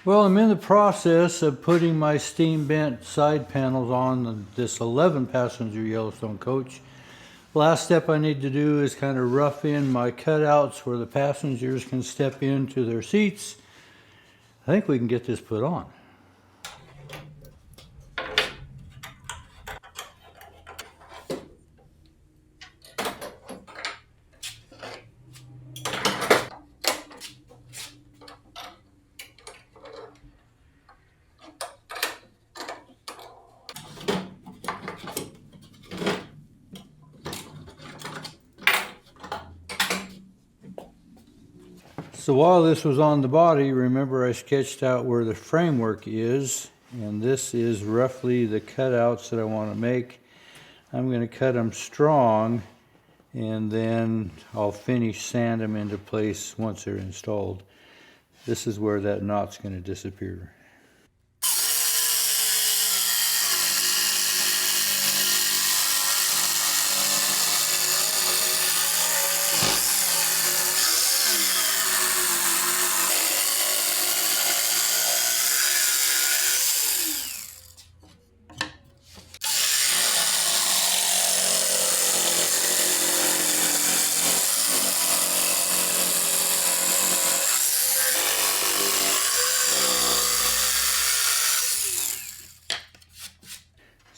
Well, I'm in the process of putting my steam bent side panels on this 11 passenger Yellowstone coach. Last step I need to do is kind of rough in my cutouts where the passengers can step into their seats. I think we can get this put on. So while this was on the body, remember I sketched out where the framework is, and this is roughly the cutouts that I want to make. I'm going to cut them strong, and then I'll finish sand them into place once they're installed. This is where that knot's going to disappear.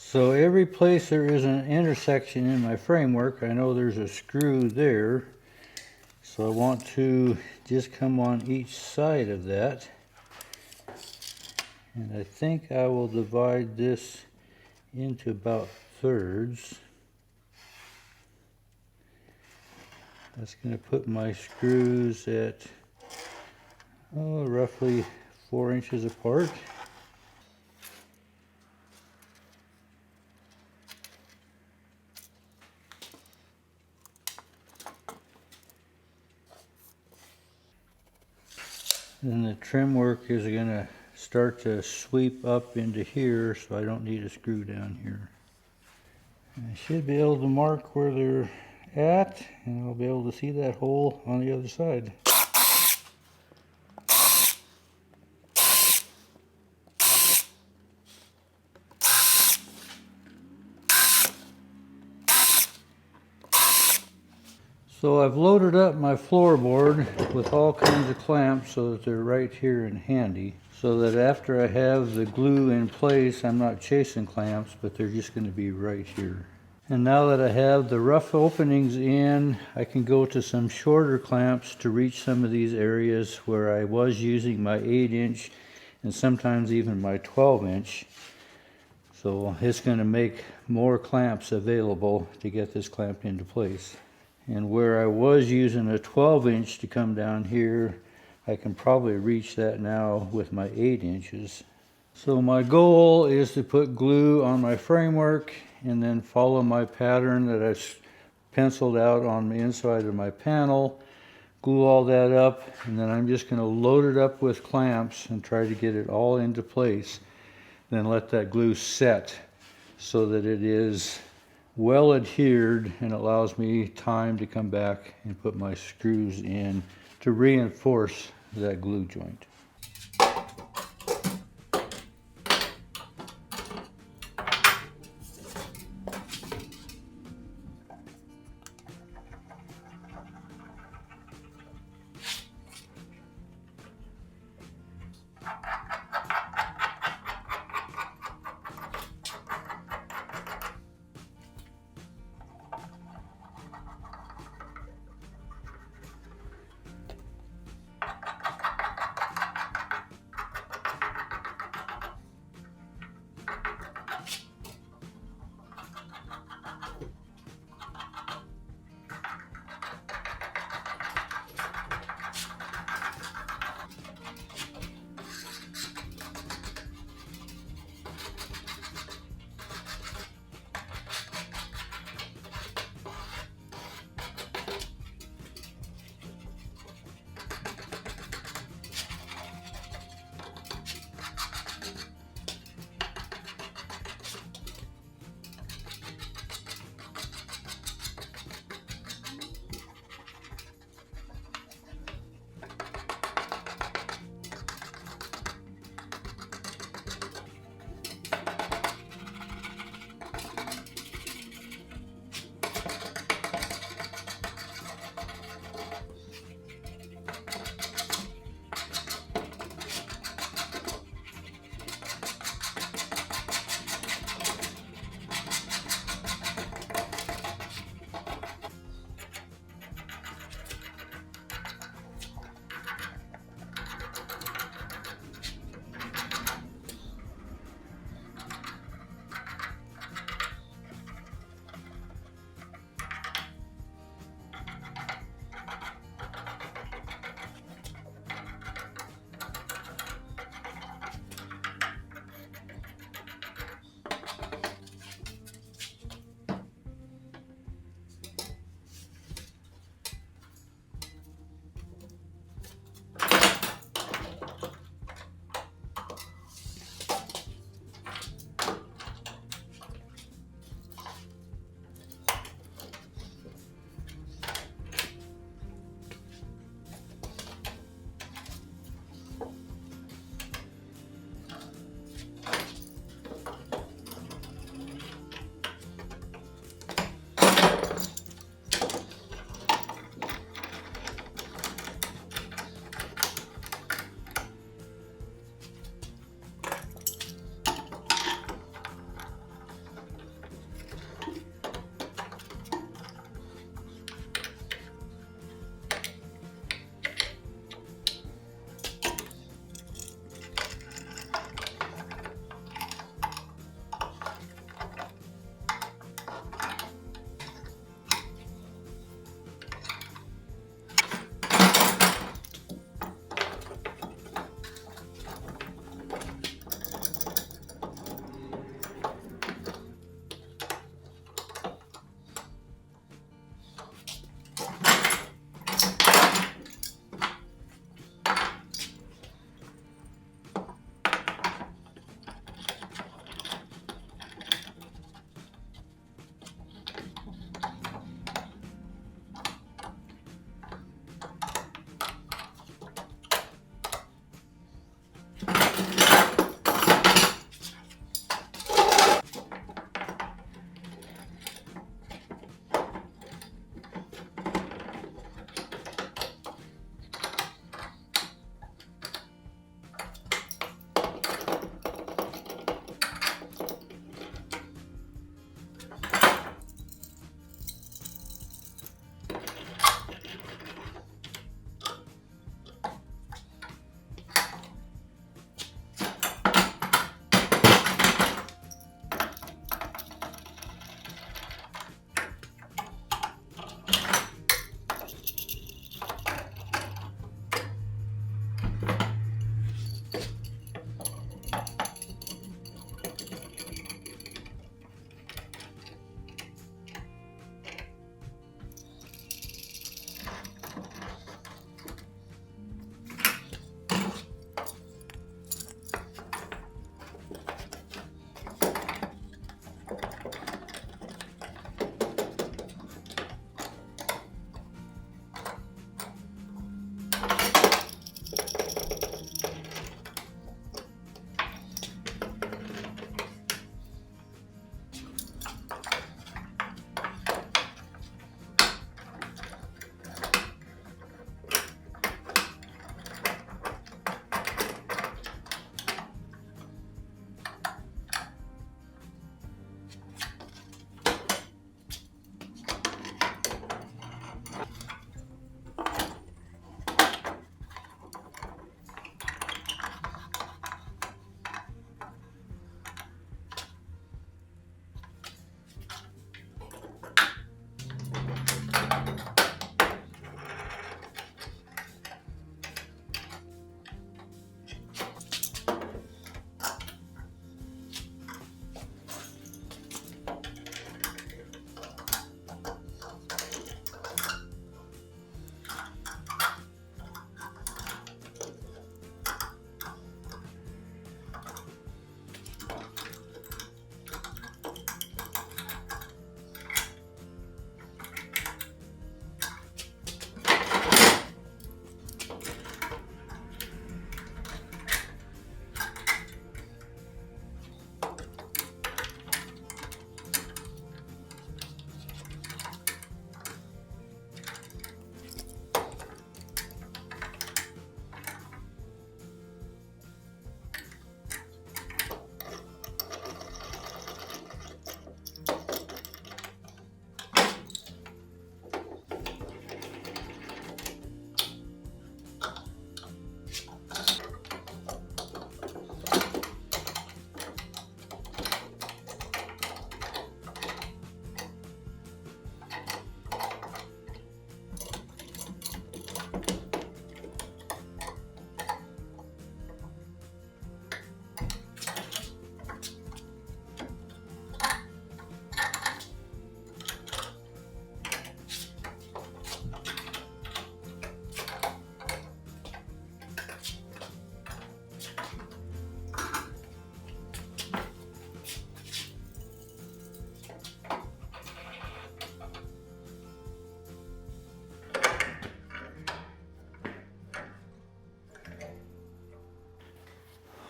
So every place there is an intersection in my framework, I know there's a screw there. So I want to just come on each side of that. And I think I will divide this into about thirds. That's going to put my screws at roughly 4 inches apart. Then the trim work is going to start to sweep up into here, so I don't need a screw down here. And I should be able to mark where they're at, and I'll be able to see that hole on the other side. So I've loaded up my floorboard with all kinds of clamps so that they're right here and handy, so that after I have the glue in place, I'm not chasing clamps, but they're just going to be right here. And now that I have the rough openings in, I can go to some shorter clamps to reach some of these areas where I was using my 8-inch and sometimes even my 12-inch. So it's going to make more clamps available to get this clamped into place. And where I was using a 12-inch to come down here, I can probably reach that now with my 8 inches. So my goal is to put glue on my framework and then follow my pattern that I penciled out on the inside of my panel, glue all that up, and then I'm just going to load it up with clamps and try to get it all into place. Then let that glue set so that it is well adhered and allows me time to come back and put my screws in to reinforce that glue joint.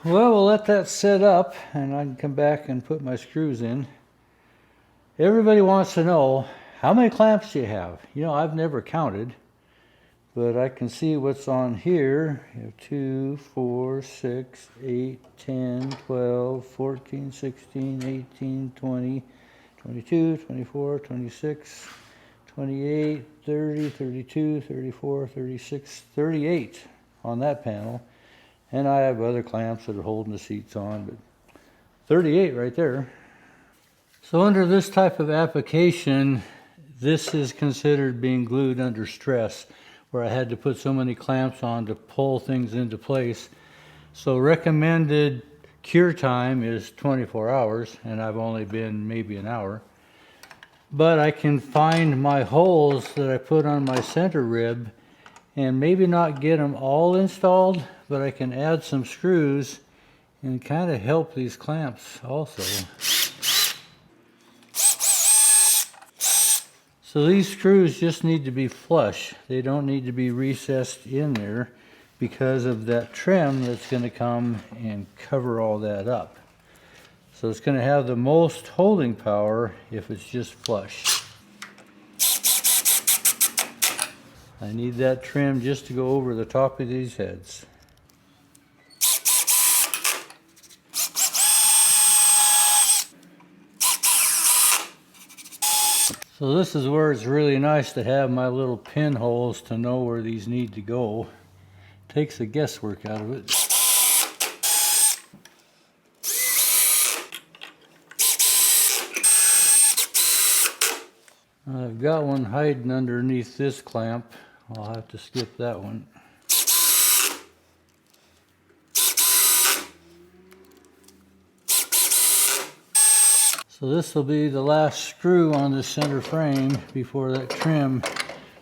Well, we'll let that set up and I can come back and put my screws in. Everybody wants to know, how many clamps do you have? You know, I've never counted, but I can see what's on here. You have 2, 4, 6, 8, 10, 12, 14, 16, 18, 20, 22, 24, 26, 28, 30, 32, 34, 36, 38 on that panel. And I have other clamps that are holding the seats on, but 38 right there. So under this type of application, this is considered being glued under stress, where I had to put so many clamps on to pull things into place. So recommended cure time is 24 hours, and I've only been maybe an hour. But I can find my holes that I put on my center rib and maybe not get them all installed, but I can add some screws and kind of help these clamps also. So these screws just need to be flush. They don't need to be recessed in there because of that trim that's going to come and cover all that up. So it's going to have the most holding power if it's just flush. I need that trim just to go over the top of these heads. So this is where it's really nice to have my little pinholes to know where these need to go. Takes the guesswork out of it. I've got one hiding underneath this clamp. I'll have to skip that one. So this will be the last screw on the center frame before that trim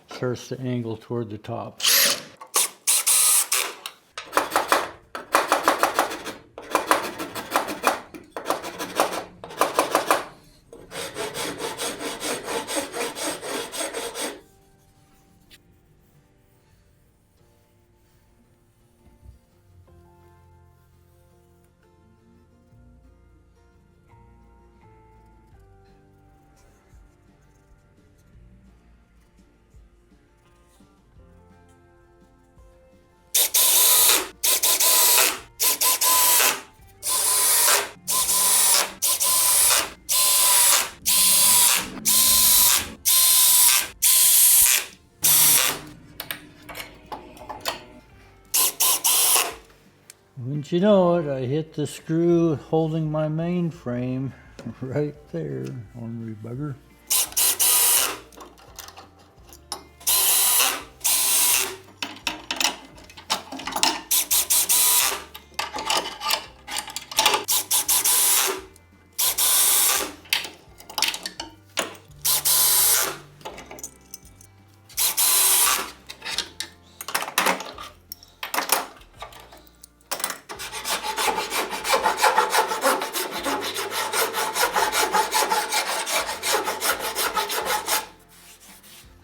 starts to angle toward the top. Wouldn't you know it, I hit the screw holding my main frame right there, ornery bugger.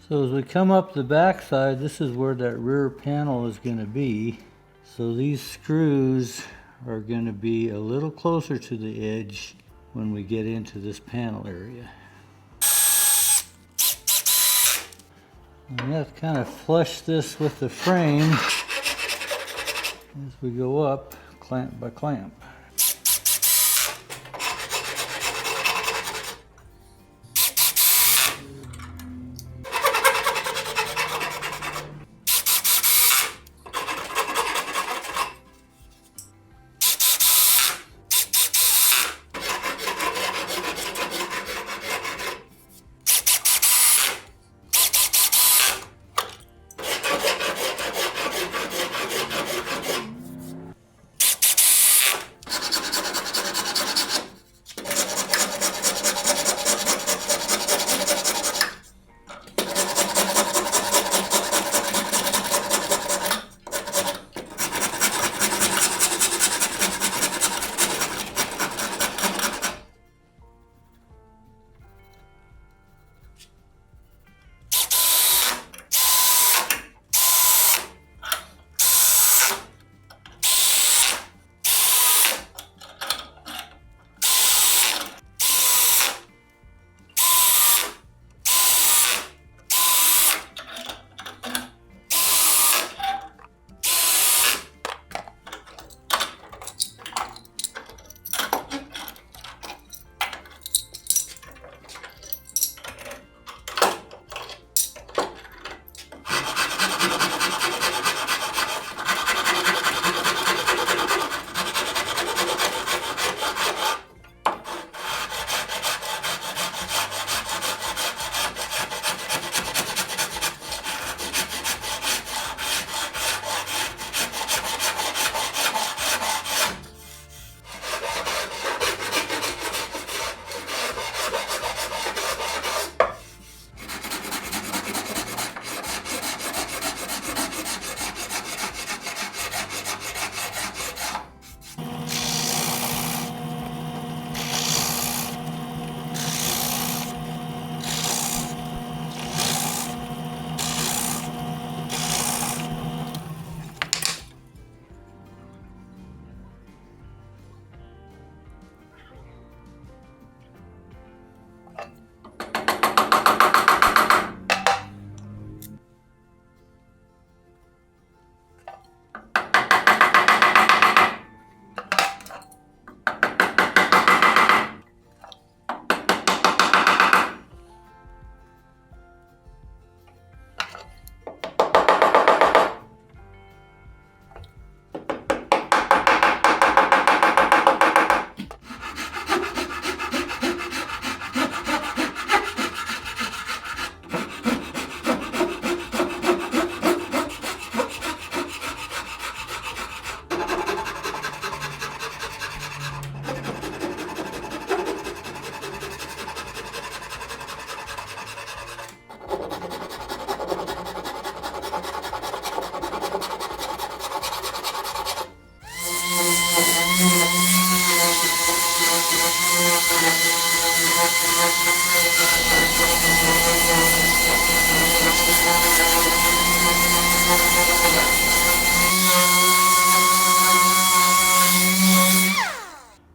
So as we come up the back side, this is where that rear panel is going to be. So these screws are going to be a little closer to the edge when we get into this panel area. And let's kind of flush this with the frame as we go up, clamp by clamp.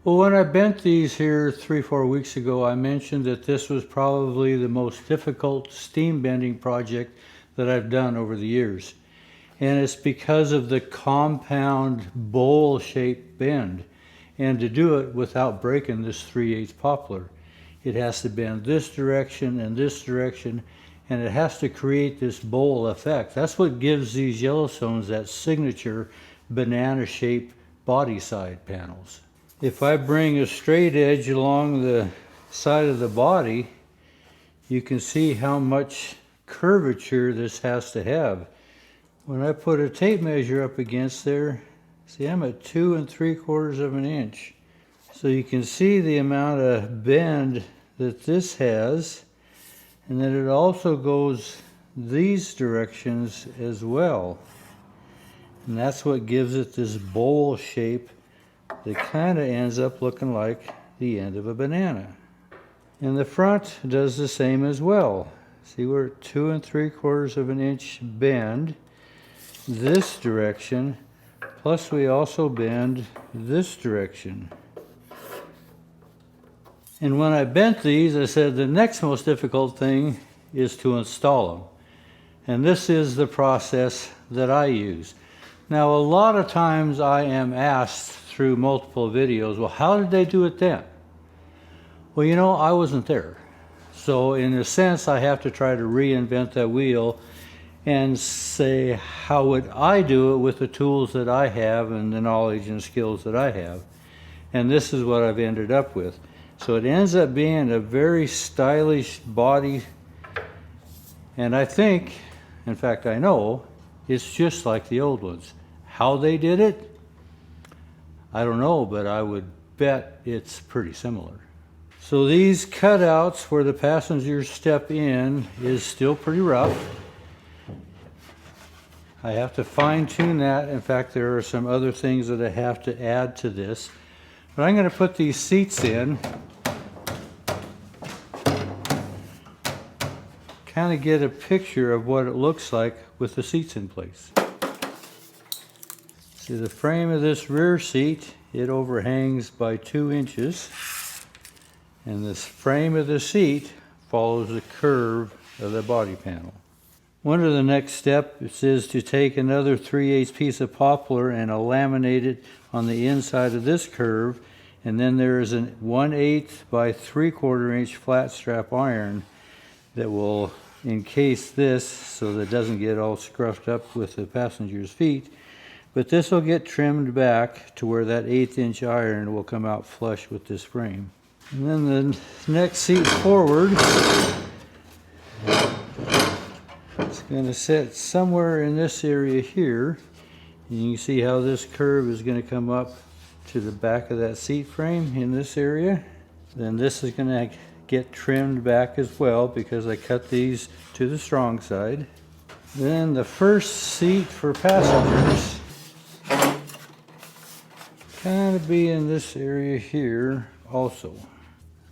Well, when I bent these here 3-4 weeks ago, I mentioned that this was probably the most difficult steam bending project that I've done over the years. And it's because of the compound bowl-shaped bend. And to do it without breaking this 3/8 poplar, it has to bend this direction, and it has to create this bowl effect. That's what gives these Yellowstones that signature banana-shaped body side panels. If I bring a straight edge along the side of the body, you can see how much curvature this has to have. When I put a tape measure up against there, see, I'm at 2 3/4 of an inch. So you can see the amount of bend that this has, and then it also goes these directions as well. And that's what gives it this bowl shape that kind of ends up looking like the end of a banana. And the front does the same as well. See, we're at 2 3/4 of an inch bend this direction, plus we also bend this direction. And when I bent these, I said the next most difficult thing is to install them. And this is the process that I use. Now, a lot of times I am asked through multiple videos, well, how did they do it then? Well, you know, I wasn't there. So in a sense, I have to try to reinvent that wheel and say, how would I do it with the tools that I have and the knowledge and skills that I have? And this is what I've ended up with. So it ends up being a very stylish body. And I think, in fact, I know, it's just like the old ones. How they did it, I don't know, but I would bet it's pretty similar. So these cutouts where the passengers step in is still pretty rough. I have to fine tune that. In fact, there are some other things that I have to add to this. But I'm going to put these seats in, kind of get a picture of what it looks like with the seats in place. See, the frame of this rear seat, it overhangs by 2 inches. And this frame of the seat follows the curve of the body panel. One of the next steps is to take another 3/8 piece of poplar and laminate it on the inside of this curve. And then there is a 1/8 by 3/4 inch flat strap iron that will encase this so that it doesn't get all scruffed up with the passenger's feet. But this will get trimmed back to where that 1/8 inch iron will come out flush with this frame. And then the next seat forward, it's going to sit somewhere in this area here. And you can see how this curve is going to come up to the back of that seat frame in this area. Then this is going to get trimmed back as well because I cut these to the strong side. Then the first seat for passengers kind of be in this area here also.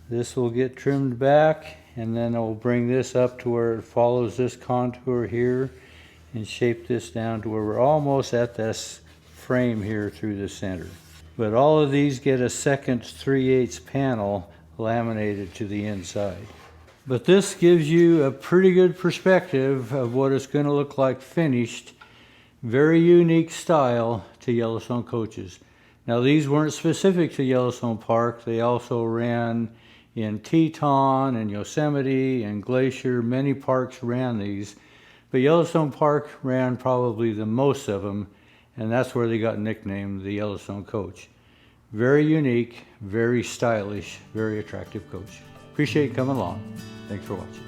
This will get trimmed back, and then I'll bring this up to where it follows this contour here and shape this down to where we're almost at this frame here through the center. But all of these get a second 3/8 panel laminated to the inside. But this gives you a pretty good perspective of what it's going to look like finished. Very unique style to Yellowstone coaches. Now, these weren't specific to Yellowstone Park. They also ran in Teton and Yosemite and Glacier. Many parks ran these, but Yellowstone Park ran probably the most of them, and that's where they got nicknamed the Yellowstone Coach. Very unique, very stylish, very attractive coach. Appreciate you coming along. Thanks for watching.